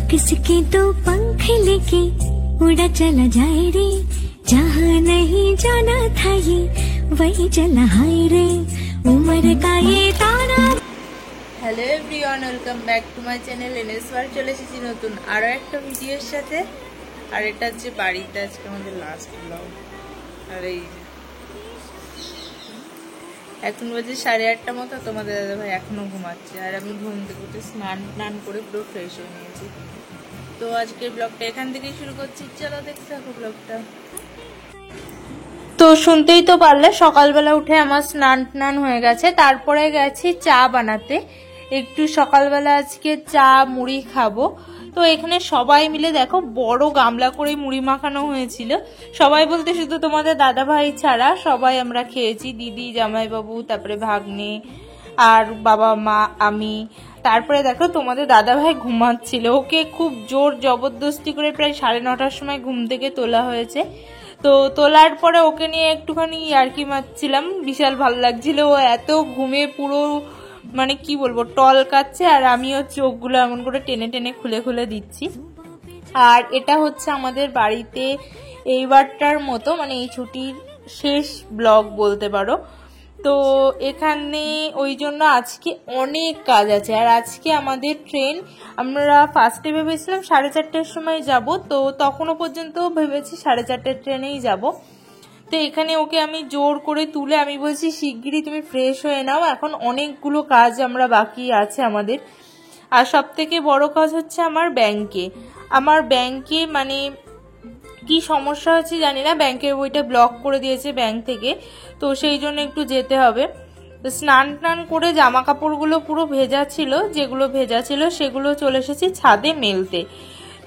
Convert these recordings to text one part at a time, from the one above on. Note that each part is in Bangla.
किसके दो पंख लेके उड़ा चला जाए रे, जहाँ नहीं जाना था ये वही चला हाय रे, उम्र का ये ताना। Hello everyone, welcome back to my channel NS world. চলে এসেছি নতুন আরও একটা ভিডিওর সাথে। আর এটা হচ্ছে বাড়িতে আজকে আমাদের লাস্ট ব্লগ। আর এই এখন বাজে 8:30 মতো, তোমাদের দাদা ভাই এখনো ঘুমাচ্ছে আর আমি ঘুম থেকে উঠে স্নান করে পুরো ফ্রেশ হয়ে নিয়েছি। তো আজকের ব্লগটা এখান থেকেই শুরু করছি, চলো দেখতে থাকো ব্লগটা। তো শুনতেই তো পারলে সকালবেলা উঠে আমার স্নান হয়ে গেছে, তারপরে গেছি চা বানাতে। একটু সকালবেলা আজকে চা মুড়ি খাবো। তো এখানে সবাই মিলে দেখো বড় গামলা করে মুড়ি মাখানো হয়েছিল। সবাই বলতে শুধু তোমাদের দাদা ভাই ছাড়া সবাই আমরা খেয়েছি, দিদি, জামাইবাবু, তারপরে ভাগ্নে আর বাবা মা, আমি। তারপরে দেখো তোমাদের দাদা ভাই ঘুমাচ্ছিল, ওকে খুব জোর জবরদস্তি করে প্রায় 9:30টার সময় ঘুম থেকে তোলা হয়েছে। তো তোলার পরে ওকে নিয়ে একটুখানি ইয়ার্কি মারছিলাম, বিশাল ভালো লাগছিল। ও এত ঘুমে পুরো মানে কি বলবো টল কাচ্ছে, আর আমিও চোখগুলো এমন করে টেনে টেনে খুলে খুলে দিচ্ছি। আর এটা হচ্ছে আমাদের বাড়িতে এইবারটার মতো মানে এই ছুটির শেষ ব্লগ বলতে পারো। তো এখানে ওই জন্য আজকে অনেক কাজ আছে। আর আজকে আমাদের ট্রেন, আমরা ফার্স্টে ভেবেছিলাম 4:30টার সময় যাব, তো তখনও পর্যন্ত ভেবেছি 4:30টার ট্রেনেই যাব। তো এখানে ওকে আমি জোর করে তুলে আমি বলছি শিগগিরই তুমি ফ্রেশ হয়ে নাও, এখন অনেকগুলো কাজ আমরা বাকি আছে আমাদের। আর সব থেকে বড় কাজ হচ্ছে আমার ব্যাংকে মানে কি সমস্যা হচ্ছে জানি না, ব্যাংকের বইটা ব্লক করে দিয়েছে ব্যাংক থেকে, তো সেই জন্য একটু যেতে হবে। স্নান করে জামা কাপড়গুলো পুরো ভেজা ছিল, যেগুলো ভেজা ছিল সেগুলো চলে এসেছি ছাদে মেলতে।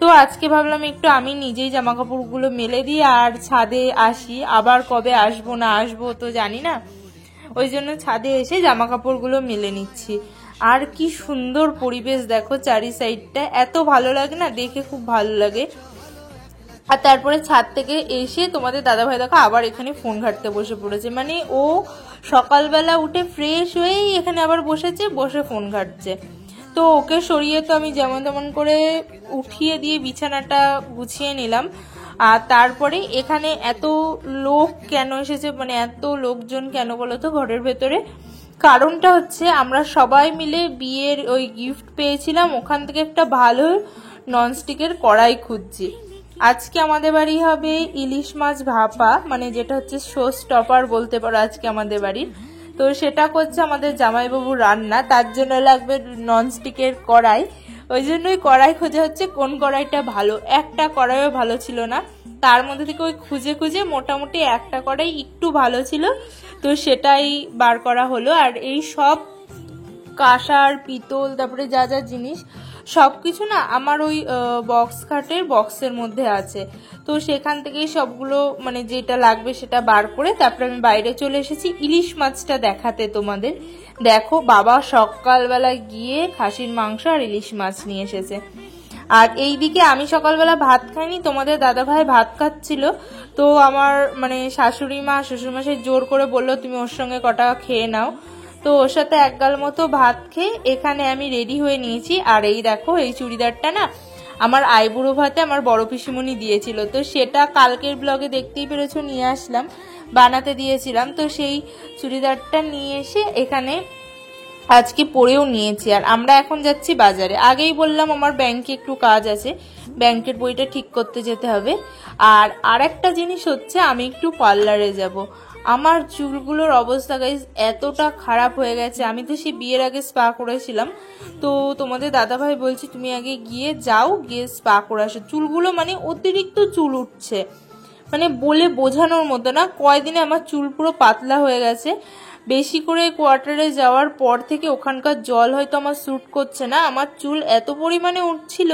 তো আজকে ভাবলাম একটু আমি নিজেই জামা কাপড়গুলো মেলে দিই আর ছাদে আসি, আবার কবে আসবো না আসবো তো জানি না, ওই জন্য ছাদে এসে জামা কাপড়গুলো মেলে নিচ্ছি। আর কি সুন্দর পরিবেশ দেখো চারি সাইডটা, এত ভালো লাগে না, দেখে খুব ভালো লাগে। আর তারপরে ছাদ থেকে এসে তোমাদের দাদাভাই দেখো আবার এখানে ফোন ঘাঁটতে বসে পড়েছে, মানে ও সকালবেলা উঠে ফ্রেশ হয়েই এখানে আবার বসে ফোন ঘাঁটছে। তো ওকে সরিয়ে তো আমি যেমন তেমন করে উঠিয়ে দিয়ে বিছানাটা গুছিয়ে নিলাম। আর তারপরে এখানে এত লোক কেন এসেছে, মানে এত লোকজন কেন বলো তো ঘরের ভেতরে, কারণটা হচ্ছে আমরা সবাই মিলে বিয়ের ওই গিফট পেয়েছিলাম, ওখান থেকে একটা ভালো ননস্টিকের কড়াই খুঁজছি। আজকে আমাদের বাড়ি হবে ইলিশ মাছ ভাপা, মানে যেটা হচ্ছে শো স্টপার বলতে পারো আজকে আমাদের বাড়ির। তো সেটা করছে আমাদের জামাইবাবু রান্না, তার জন্য লাগবে ননস্টিকের কড়াই। ওই জন্যই কড়াই খোঁজা হচ্ছে কোন কড়াইটা ভালো। একটা কড়াইও ভালো ছিল না, তার মধ্যে থেকে ওই খুঁজে মোটামুটি একটা কড়াই একটু ভালো ছিল, তো সেটাই বার করা হলো। আর এই সব কাঁসার পিতল তারপরে যা যা জিনিস সবকিছু না আমার ওই বক্স খাটের বক্সের মধ্যে আছে, তো সেখান থেকেই সবগুলো মানে যেটা লাগবে সেটা বার করে তারপরে আমি বাইরে চলে এসেছি ইলিশ মাছটা দেখাতে তোমাদের। দেখো বাবা সকালবেলা গিয়ে খাসির মাংস আর ইলিশ মাছ নিয়ে এসেছে। আর এইদিকে আমি সকালবেলা ভাত খাইনি, তোমাদের দাদা ভাই ভাত খাচ্ছিল। তো আমার মানে শাশুড়ি মা শ্বশুরমশাই জোর করে বললো তুমি ওর সঙ্গে কটা খেয়ে নাও, তো ওর সাথে এক গাল মতো ভাত খেয়ে এখানে আমি রেডি হয়ে নিয়েছি। আর এই দেখো এই চুড়িদারটা না আমার আইবুড়ো ভাতে আমার বড় পিসিমণি দিয়েছিল, তো সেটা কালকের ব্লগে দেখতেই পেরেছো নিয়ে আসলাম, বানাতে দিয়েছিলাম। তো সেই চুড়িদারটা নিয়ে এসে এখানে আজকে পরেও নিয়েছি। আর আমরা এখন যাচ্ছি বাজারে, আগেই বললাম আমার ব্যাংকে একটু কাজ আছে, ব্যাংকের বইটা ঠিক করতে যেতে হবে। আর একটা জিনিস হচ্ছে আমি একটু পার্লারে যাব। আমার চুলগুলোর অবস্থা গাইস এতটা খারাপ হয়ে গেছে, আমি তো সেই বিয়ের আগে স্পা করেছিলাম, তো তোমাদের দাদাভাই বলছি তুমি আগে গিয়ে স্পা করে আসো। চুলগুলো মানে অতিরিক্ত চুল উঠছে, মানে বলে বোঝানোর মতো না, কয়দিনে আমার চুল পুরো পাতলা হয়ে গেছে। বেশি করে কোয়ার্টারে যাওয়ার পর থেকে ওখানকার জল হয়তো আমার স্যুট করছে না, আমার চুল এত পরিমাণে উঠছিল।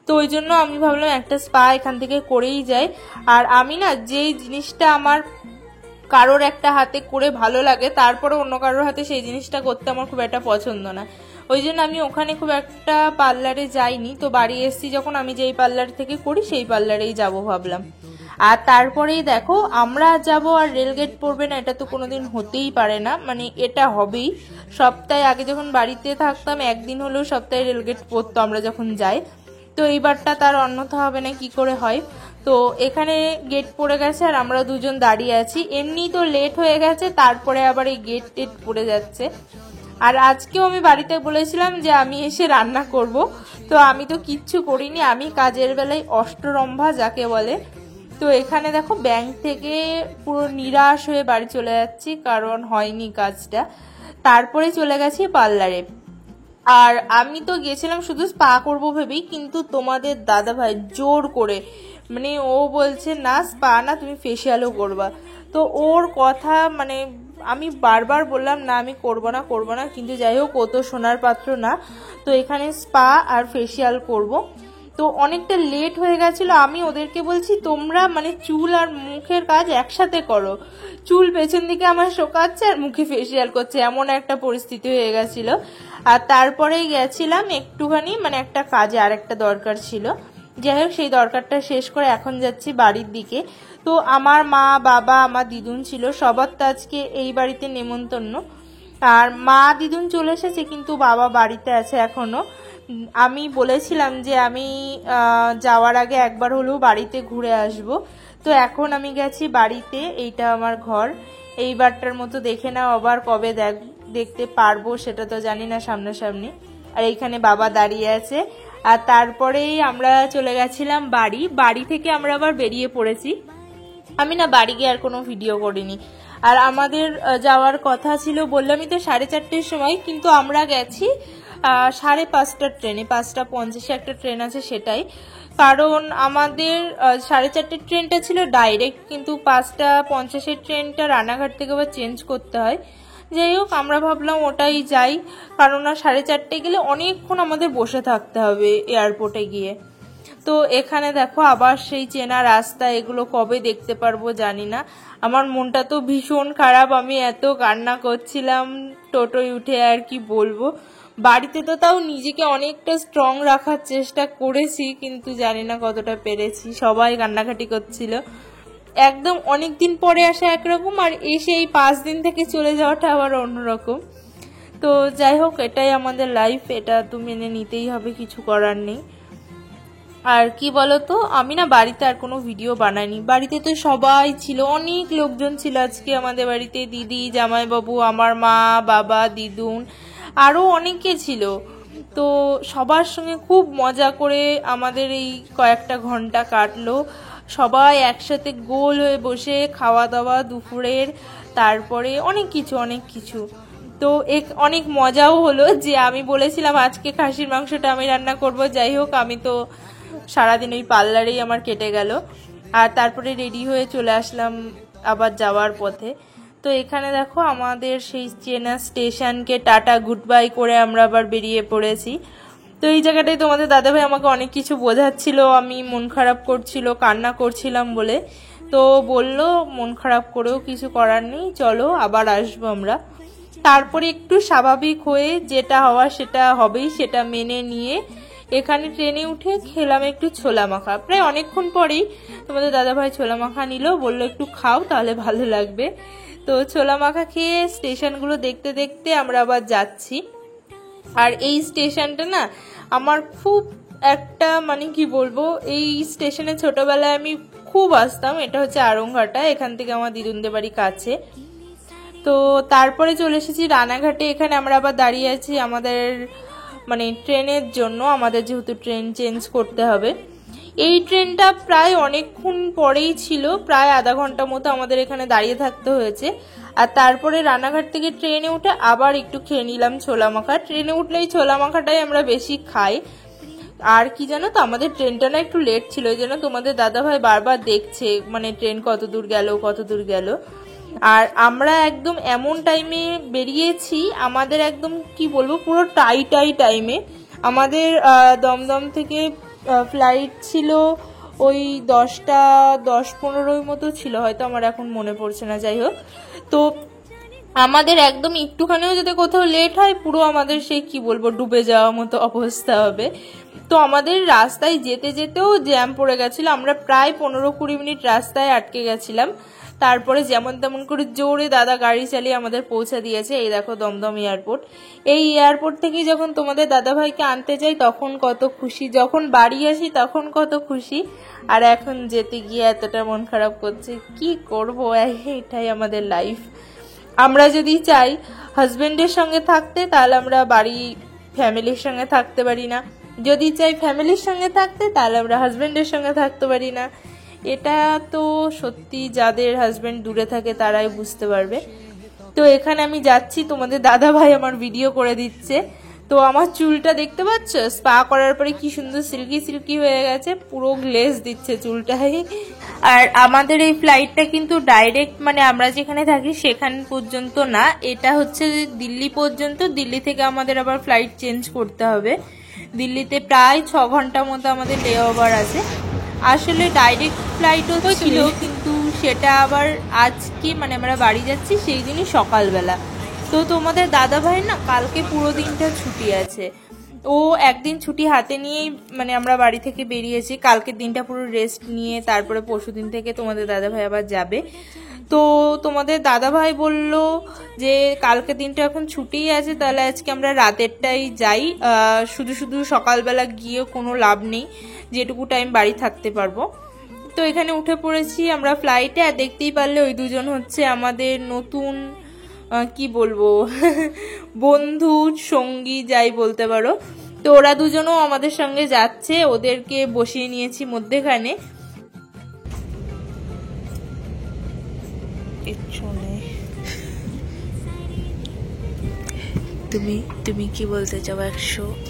তো ওই জন্য আমি ভাবলাম একটা স্পা এখান থেকে করেই যাই। আর আমি না যেই জিনিসটা আমার কারোর একটা হাতে করে ভালো লাগে তারপরে অন্য কারোর হাতে সেই জিনিসটা করতে আমার খুব একটা পছন্দ না, ওই জন্য আমি ওখানে খুব একটা পার্লারে যাইনি। তো বাড়ি এসছি যখন, আমি যেই পার্লার থেকে করি সেই পার্লারেই যাব ভাবলাম। আর তারপরেই দেখো আমরা যাব আর রেলগেট পড়বে না, এটা তো কোনোদিন হতেই পারে না, মানে এটা হবেই। সপ্তাহে আগে যখন বাড়িতে থাকতাম একদিন হলেও সপ্তাহে রেলগেট পড়তো আমরা যখন যাই, তো এইবারটা তার অন্যথা হবে না, কি করে হয়। তো এখানে গেট পড়ে গেছে আর আমরা দুজন দাঁড়িয়ে আছি, এমনি তো লেট হয়ে গেছে, তারপরে আবার এই গেট টেট পড়ে যাচ্ছে। আর আজকেও আমি বাড়িতে বলেছিলাম যে আমি এসে রান্না করব, তো আমি তো কিচ্ছু করিনি, আমি কাজের বেলায় অষ্টরম্ভা যাকে বলে। তো এখানে দেখো ব্যাংক থেকে পুরো নিরাশ হয়ে বাড়ি চলে যাচ্ছি, কারণ হয়নি কাজটা। তারপরে চলে গেছি পার্লারে। আর আমি তো গেছিলাম শুধু স্পা করব ভেবেই, কিন্তু তোমাদের দাদা ভাই জোর করে, মানে ও বলছে না স্পা না, তুমি ফেসিয়ালও করবা। তো ওর কথা মানে আমি বারবার বললাম না আমি করব না, কিন্তু যাই হোক ও তো সোনার পাত্র না, তো এখানে স্পা আর ফেসিয়াল করব। তো অনেকটা লেট হয়ে গেছিল, আমি ওদেরকে বলছি তোমরা মানে চুল আর মুখের কাজ একসাথে করো, চুল পেছন দিকে আমার শোকাচ্ছে আর মুখে ফেসিয়াল করছে, এমন একটা পরিস্থিতি হয়ে গেছিল। আর তারপরেই গেছিলাম একটুখানি মানে একটা কাজে, আর একটা দরকার ছিল, যাই হোক সেই দরকারটা শেষ করে এখন যাচ্ছি বাড়ির দিকে। তো আমার মা বাবা আমার দিদুন ছিল, সবার তো আজকে এই বাড়িতে নেমন্তন্ন। আর মা দিদুন চলে এসেছে কিন্তু বাবা বাড়িতে আছে এখনো। আমি বলেছিলাম যে আমি যাওয়ার আগে একবার হলেও বাড়িতে ঘুরে আসব, তো এখন আমি গেছি বাড়িতে। এইটা আমার ঘর, এইবারটার মতো দেখে নাও, আবার কবে দেখতে পারবো সেটা তো জানি না সামনাসামনি। আর এইখানে বাবা দাঁড়িয়ে আছে। আর তারপরেই আমরা চলে গেছিলাম বাড়ি থেকে আমরা আবার বেরিয়ে পড়েছি। আমি না বাড়ি গিয়ে আর কোনো ভিডিও করিনি। আর আমাদের যাওয়ার কথা ছিল বললামই তো 4:30টার সময়, কিন্তু আমরা গেছি 5:30টার ট্রেনে, 5:50 একটা ট্রেন আছে সেটাই। কারণ আমাদের 4:30টার ট্রেনটা ছিল ডাইরেক্ট, কিন্তু 5:50 ট্রেনটা রানাঘাট থেকে আবার চেঞ্জ করতে হয়। যাই হোক আমরা ভাবলাম ওটাই যাই, কারণ 4:30টায় গেলে অনেকক্ষণ আমাদের বসে থাকতে হবে এয়ারপোর্টে গিয়ে। তো এখানে দেখো আবার সেই চেনা রাস্তা, এগুলো কবে দেখতে পারবো জানি না। আমার মনটা তো ভীষণ খারাপ, আমি এত কান্না করছিলাম টোটোয় উঠে, আর কি বলবো। বাড়িতে তো তাও নিজেকে অনেকটা স্ট্রং রাখার চেষ্টা করেছি, কিন্তু জানি না কতটা পেরেছি, সবাই কান্নাকাটি করছিল। একদম অনেকদিন পরে আসা একরকম, আর এসে এই 5 দিন থেকে চলে যাওয়াটা আবার অন্যরকম। তো যাই হোক এটাই আমাদের লাইফ, এটা তো মেনে নিতেই হবে, কিছু করার নেই। আর কি বলতো, আমি না বাড়িতে আর কোনো ভিডিও বানাইনি, বাড়িতে তো সবাই ছিল, অনেক লোকজন ছিল আজকে আমাদের বাড়িতে, দিদি জামাইবাবু আমার মা বাবা দিদুন আরও অনেকে ছিল। তো সবার সঙ্গে খুব মজা করে আমাদের এই কয়েকটা ঘন্টা কাটলো, সবাই একসাথে গোল হয়ে বসে খাওয়া দাওয়া দুপুরের, তারপরে অনেক কিছু। তো অনেক মজাও হলো যে আমি বলেছিলাম আজকে খাসির মাংসটা আমি রান্না করব, যাই হোক আমি তো সারাদিন ওই পার্লারেই আমার কেটে গেল। আর তারপরে রেডি হয়ে চলে আসলাম আবার যাওয়ার পথে। তো এখানে দেখো আমাদের সেই চেনা স্টেশনকে টাটা গুড বাই করে আমরা আবার বেরিয়ে পড়েছি। তো এই জায়গাটায় তোমাদের দাদাভাই আমাকে অনেক কিছু বোঝাচ্ছিল, আমি মন খারাপ করছিল কান্না করছিলাম বলে, তো বলল মন খারাপ করেও কিছু করার নেই, চলো আবার আসবো আমরা। তারপরে একটু স্বাভাবিক হয়ে যেটা হওয়া সেটা হবেই, সেটা মেনে নিয়ে এখানে ট্রেনে উঠে খেলাম একটু ছোলা মাখা। প্রায় অনেকক্ষণ পরেই তোমাদের দাদাভাই ছোলা মাখা নিল, বললো একটু খাও তাহলে ভালো লাগবে। তো ছোলা মাখা খেয়ে স্টেশনগুলো দেখতে দেখতে আমরা আবার যাচ্ছি। আর এই স্টেশনটা না আমার খুব একটা মানে কি বলবো, এই স্টেশনে ছোটবেলায় আমি খুব আসতাম, এটা হচ্ছে আড়ংঘাটা, এখান থেকে আমার দিদুনদের বাড়ি কাছে। তো তারপরে চলে এসেছি রানাঘাটে, এখানে আমরা আবার দাঁড়িয়ে আছি আমাদের মানে ট্রেনের জন্য, আমাদের যেহেতু ট্রেন চেঞ্জ করতে হবে। এই ট্রেনটা প্রায় অনেকক্ষণ পরেই ছিল, প্রায় আধা ঘন্টা মতো আমাদের এখানে দাঁড়িয়ে থাকতে হয়েছে। আর তারপরে রানাঘাট থেকে ট্রেনে উঠে আবার একটু খেয়ে নিলাম ছোলা মাখা, ট্রেনে উঠলেই ছোলা মাখাটাই আমরা বেশি খাই। আর কি জানো তো, আমাদের ট্রেনটা না একটু লেট ছিল, ওই জন্য তোমাদের দাদাভাই বারবার দেখছে মানে ট্রেন কত দূর গেল। আর আমরা একদম এমন টাইমে বেরিয়েছি, আমাদের একদম কি বলবো পুরো টাইমে। আমাদের দমদম থেকে ফ্লাইট ছিল ওই 10:15 মতো ছিল হয়তো, আমার এখন মনে পড়ছে না, যাই হোক। তো আমাদের একদম একটুখানিও যদি কোথাও লেট হয় পুরো আমাদের সেই কি বলবো ডুবে যাওয়ার মতো অবস্থা হবে। তো আমাদের রাস্তায় যেতে যেতেও জ্যাম পড়ে গেছিলো, আমরা প্রায় 15-20 মিনিট রাস্তায় আটকে গেছিলাম। তারপরে যেমন তেমন করে জোরে দাদা গাড়ি চালিয়ে আমাদের পৌঁছে দিয়েছে। এই দেখো দমদম এয়ারপোর্ট। এই এয়ারপোর্ট থেকে যখন তোমাদের দাদাভাইকে আনতে যাই তখন কত খুশি, যখন বাড়ি আসি তখন কত খুশি, আর এখন যেতে গিয়ে এতটা মন খারাপ করছে। কি করব, এটাই আমাদের লাইফ। আমরা যদি চাই হাজবেন্ডের সঙ্গে থাকতে, তাহলে আমরা বাড়ি ফ্যামিলির সঙ্গে থাকতে পারি না। যদি চাই ফ্যামিলির সঙ্গে থাকতে, তাহলে আমরা হাজবেন্ডের সঙ্গে থাকতে পারি না। এটা তো সত্যি যাদের হাজবেন্ড দূরে থাকে তারাই বুঝতে পারবে। তো এখানে আমি যাচ্ছি, তোমাদের দাদা ভাই আমার ভিডিও করে দিচ্ছে। তো আমার চুলটা দেখতে পাচ্ছ, স্পা করার পরে কি সুন্দর সিল্কি সিল্কি হয়ে গেছে, পুরো গ্লেজ দিচ্ছে চুলটাই। আর আমাদের এই ফ্লাইটটা কিন্তু ডাইরেক্ট মানে আমরা যেখানে থাকি সেখান পর্যন্ত না, এটা হচ্ছে দিল্লি পর্যন্ত। দিল্লি থেকে আমাদের আবার ফ্লাইট চেঞ্জ করতে হবে। দিল্লিতে প্রায় 6 ঘন্টা মতো আমাদের লে ওভার আছে। আসলে ডাইরেক্ট ফ্লাইটও ছিল, কিন্তু সেটা আবার আজকে মানে আমরা বাড়ি যাচ্ছি সেই দিনই সকালবেলা। তো তোমাদের দাদা ভাই না কালকে পুরো দিনটা ছুটি আছে, ও একদিন ছুটি হাতে নিয়েই মানে আমরা বাড়ি থেকে বেরিয়েছি। কালকের দিনটা পুরো রেস্ট নিয়ে তারপরে পরশুদিন থেকে তোমাদের দাদা ভাই আবার যাবে। তো তোমাদের দাদা ভাই বলল যে কালকে দিনটা এখন ছুটিই আছে, তাহলে আজকে আমরা রাতেরটাই যাই, শুধু শুধু সকালবেলা গিয়ে কোনো লাভ নেই, যেটুকু টাইম বাড়ি থাকতে পারবো। তো এখানে উঠে পড়েছি আমরা ফ্লাইটে। আর দেখতেই পারলে ওই দুজন হচ্ছে আমাদের নতুন কি বলবো বন্ধু সঙ্গী যাই বলতে পারো। তো ওরা দুজনও আমাদের সঙ্গে যাচ্ছে, ওদেরকে বসিয়ে নিয়েছি মধ্যেখানে। তুমি কি বলতে চাও?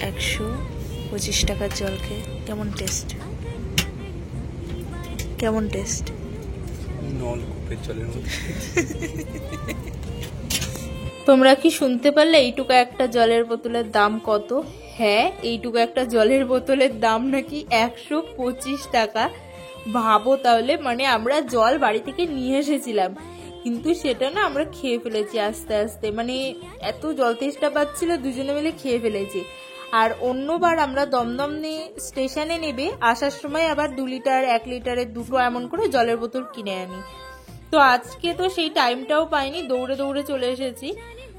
125 টাকার জলকে কেমন টেস্ট? কেমন টেস্ট? নলকূপের জলের মতো। তোমরা কি শুনতে পারলে এইটুকু একটা জলের বোতলের দাম কত? হ্যাঁ, এইটুকু একটা জলের বোতলের দাম নাকি 125 টাকা। ভাবো তাহলে, মানে আমরা জল বাড়ি থেকে নিয়ে এসেছিলাম, কিন্তু সেটা না আমরা খেয়ে ফেলেছি আস্তে আস্তে, মানে এত জল তেষ্টা পাচ্ছিল দুজনে মিলে খেয়ে ফেলেছি। আর অন্যবার আমরা দমদম স্টেশনে নেবে আসার সময় আবার 2 লিটার 1 লিটারের দুটো এমন করে জলের বোতল কিনে আনি। তো আজকে তো সেই টাইমটাও পাইনি, দৌড়ে দৌড়ে চলে এসেছি।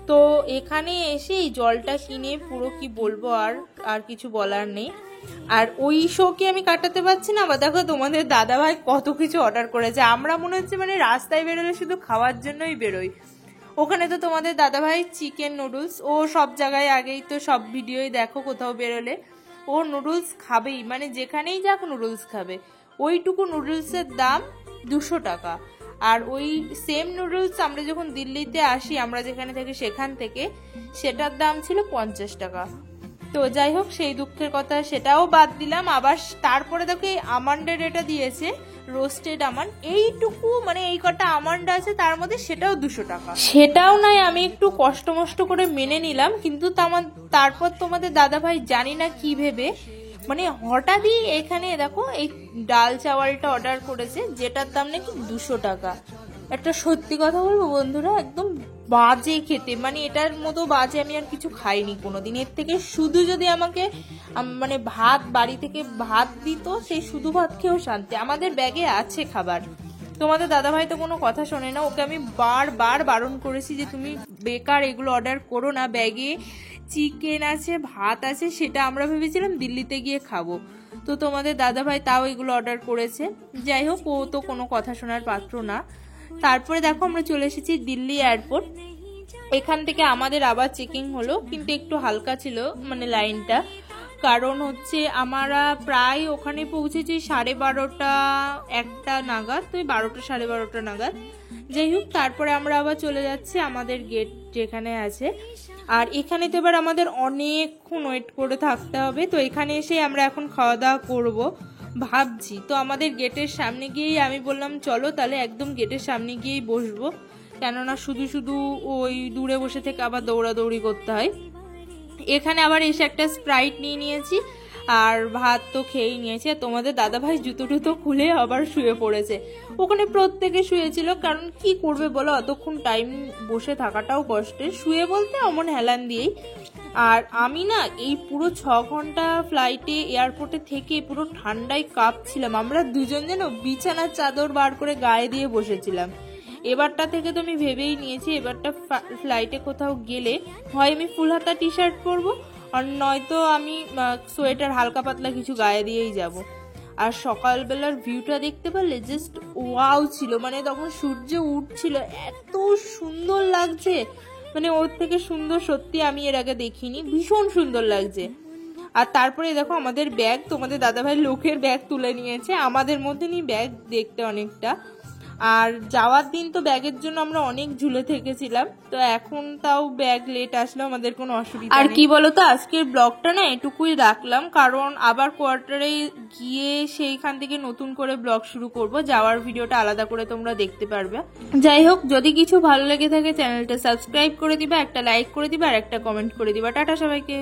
তো এখানে এসে এই জলটা কিনে পুরো কি বলবো, আর কিছু বলার নেই। আর ওই শোকে আমি কাটাতে পারছি না। আবার দেখো তোমাদের দাদাভাই কত কিছু অর্ডার করেছে, আমরা মনে হচ্ছে মানে রাস্তায় বেরোলে শুধু খাওয়ার জন্যই বেরোই। ওখানে তো তোমাদের দাদাভাই চিকেন নুডলস, ও সব জায়গায় আগেই তো সব ভিডিওই দেখো, কোথাও বেরোলে ও নুডলস খাবেই, মানে যেখানেই যাক নুডলস খাবে। ওইটুকু নুডলসের দাম 200 টাকা। আর ওই সেম নুডলস আমরা যখন দিল্লিতে আসি, আমরা যেখানে থাকি সেখান থেকে, সেটার দাম ছিল 50 টাকা। তো যাই হোক, সেই দুঃখের কথা সেটাও বাদ দিলাম। আবার তারপরে দেখো এই আমান্ডের এটা দিয়েছে, রোস্টেড আমান্ড, এইটুকু মানে এই কটা আমান্ড আছে তার মধ্যে, সেটাও 200 টাকা। সেটাও নয় আমি একটু কষ্ট মষ্ট করে মেনে নিলাম, কিন্তু তারপর তোমাদের দাদাভাই জানি না কি ভেবে মানে হঠাৎই এখানে দেখো এই ডাল চাওয়ালটা অর্ডার করেছে, যেটার দাম নাকি 200 টাকা। একটা সত্যি কথা বলবো বন্ধুরা, একদম বাজে খেতে, মানে এটার মতো বাজে আমি আর কিছু খাইনি কোনোদিন। এর থেকে শুধু যদি আমাকে মানে ভাত বাড়ি থেকে ভাত দিত, সেই শুধু ভাত খেয়েও শান্তি। আমাদের ব্যাগে আছে খাবার, তোমাদের দাদাভাই তো কোনো কথা শোনে না, ওকে আমি বারবার বারণ করেছি যে তুমি বেকার এগুলো অর্ডার করো না, ব্যাগে চিকেন আছে ভাত আছে, সেটা আমরা ভেবেছিলাম দিল্লিতে গিয়ে খাবো। তো তোমাদের দাদাভাই তাও এগুলো অর্ডার করেছে। যাই হোক, ও তো কোনো কথা শোনার পাত্র না। তারপরে দেখো আমরা চলে এসেছি দিল্লি এয়ারপোর্ট। এখান থেকে আমাদের আবার চেকিং হলো, কিন্তু একটু হালকা ছিল মানে লাইনটা, কারণ হচ্ছে আমরা প্রায় ওখানে পৌঁছেছি 12:30-1টা নাগাদ, তো 12টা 12:30 নাগাদ। যাই হোক, তারপরে আমরা আবার চলে যাচ্ছি আমাদের গেট যেখানে আছে। আর এখানে তো এবার আমাদের অনেকক্ষণ ওয়েট করে থাকতে হবে। তো এখানে এসে আমরা এখন খাওয়া দাওয়া করবো ভাবছি। তো আমাদের গেটের সামনে গিয়েই আমি বললাম চলো তাহলে একদম গেটের সামনে গিয়েই বসবো, কেননা শুধু শুধু ওই দূরে বসে থেকে আবার দৌড়াদৌড়ি করতে হয়। এখানে আবার এসে একটা স্প্রাইট নিয়ে নিয়েছি, আর ভাত তো খেয়েই নিয়েছে। তোমাদের দাদাভাই জুতো টুতো খুলে আবার শুয়ে পড়েছে। ওখানে প্রত্যেকে শুয়েছিল, কারণ কি করবে বলো, অতক্ষণ টাইম বসে থাকাটাও কষ্টের। শুয়ে বলতে অমন হেলান দিয়েই। আর আমি না এই পুরো 6 ঘন্টা ফ্লাইটে এয়ারপোর্টে থেকে পুরো ঠান্ডায় কাঁপছিলাম। আমরা দুজন যেন বিছানার চাদর বার করে গায়ে দিয়ে বসেছিলাম। এবারটা থেকে তো আমি ভেবেই নিয়েছি, এবারটা ফ্লাইটে কোথাও গেলে হয় আমি ফুল হাতা টি শার্ট পরবো, আর নয়তো আমি সোয়েটার হালকা পাতলা কিছু গায়ে দিয়েই যাব। আর সকালবেলার ভিউটা দেখতে পারলে জাস্ট ওয়াও ছিল, মানে তখন সূর্য উঠছিল, এত সুন্দর লাগছে, মানে ওর থেকে সুন্দর সত্যি আমি এর আগে দেখিনি, ভীষণ সুন্দর লাগছে। আর তারপরে দেখো আমাদের ব্যাগ, তোমাদের দাদাভাই লোকের ব্যাগ তুলে নিয়েছে, আমাদের মধ্যে নিয়ে ব্যাগ দেখতে অনেকটা। আর যাওয়ার দিন তো ব্যাগের জন্য আমরা অনেক ঝুলে থেকেছিলাম, তো এখন তাও ব্যাগ লেট আসলে আমাদের কোনো অসুবিধা আর কি বলতো, আজকের ব্লগটা না এটুকুই রাখলাম, কারণ আবার কোয়ার্টারে গিয়ে সেইখান থেকে নতুন করে ব্লগ শুরু করব, যাওয়ার ভিডিওটা আলাদা করে তোমরা দেখতে পারবে। যাই হোক, যদি কিছু ভালো লেগে থাকে চ্যানেলটা সাবস্ক্রাইব করে দিবা, একটা লাইক করে দিবা আর একটা কমেন্ট করে দিবা। টাটা সবাইকে।